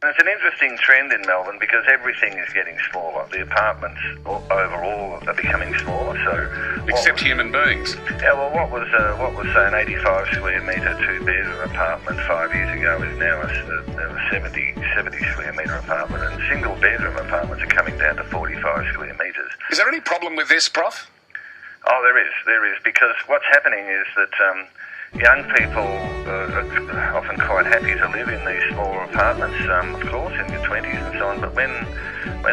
It's an interesting trend in Melbourne because everything is getting smaller. The apartments overall are becoming smaller. Except human beings. Yeah, well, what was say an 85 square metre two-bedroom apartment 5 years ago is now a 70 square metre apartment, and single-bedroom apartments are coming down to 45 square metres. Is there any problem with this, Prof? Oh, there is, because what's happening is that young people are often quite happy to live in these smaller apartments, of course, in your 20s and so on, but when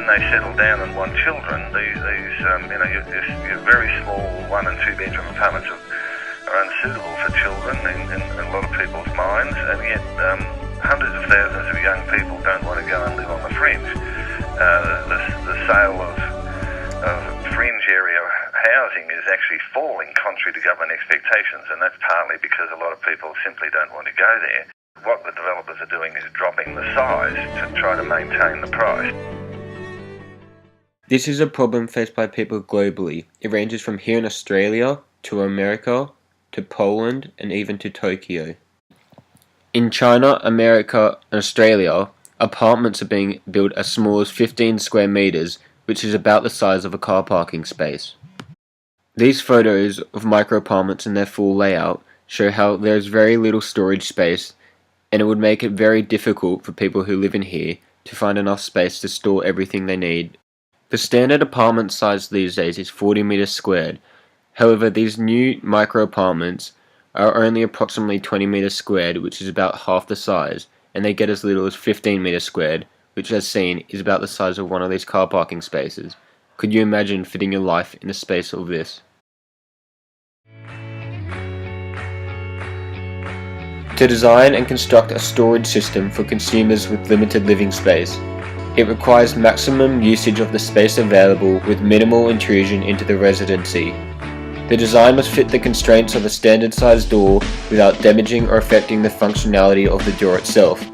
they settle down and want children, your very small one and two bedroom apartments are unsuitable for children in a lot of people's minds, and yet hundreds of thousands of young people don't want to go and live on the fringe. The sale of fringe area housing is actually falling contrary to government expectations, and that's partly because a lot of people simply don't want to go there. What the developers are doing is dropping the size to try to maintain the price. This is a problem faced by people globally. It ranges from here in Australia, to America, to Poland, and even to Tokyo. In China, America, and Australia, apartments are being built as small as 15 square meters, which is about the size of a car parking space. These photos of micro-apartments in their full layout show how there is very little storage space, and it would make it very difficult for people who live in here to find enough space to store everything they need. The standard apartment size these days is 40 meters squared. However, these new micro-apartments are only approximately 20 meters squared, which is about half the size, and they get as little as 15 meters squared, which as seen is about the size of one of these car parking spaces. Could you imagine fitting your life in a space of this? To design and construct a storage system for consumers with limited living space, it requires maximum usage of the space available with minimal intrusion into the residency. The design must fit the constraints of a standard size door without damaging or affecting the functionality of the door itself.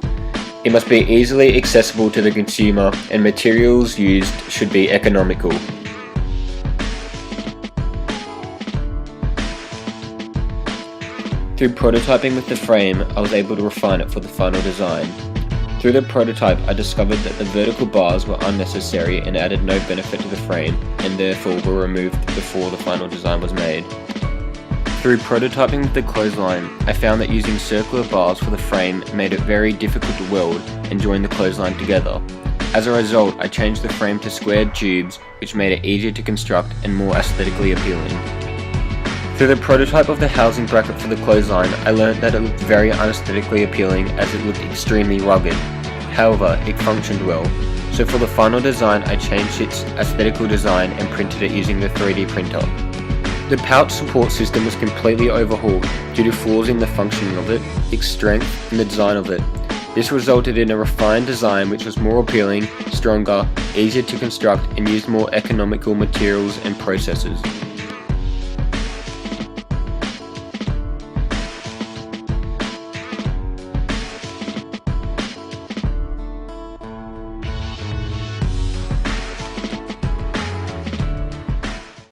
It must be easily accessible to the consumer, and materials used should be economical. Through prototyping with the frame, I was able to refine it for the final design. Through the prototype, I discovered that the vertical bars were unnecessary and added no benefit to the frame, and therefore were removed before the final design was made. Through prototyping with the clothesline, I found that using circular bars for the frame made it very difficult to weld and join the clothesline together. As a result, I changed the frame to squared tubes, which made it easier to construct and more aesthetically appealing. Through the prototype of the housing bracket for the clothesline, I learnt that it looked very unaesthetically appealing as it looked extremely rugged. However, it functioned well. So for the final design, I changed its aesthetical design and printed it using the 3D printer. The pouch support system was completely overhauled due to flaws in the functioning of it, its strength, and the design of it. This resulted in a refined design which was more appealing, stronger, easier to construct, and used more economical materials and processes.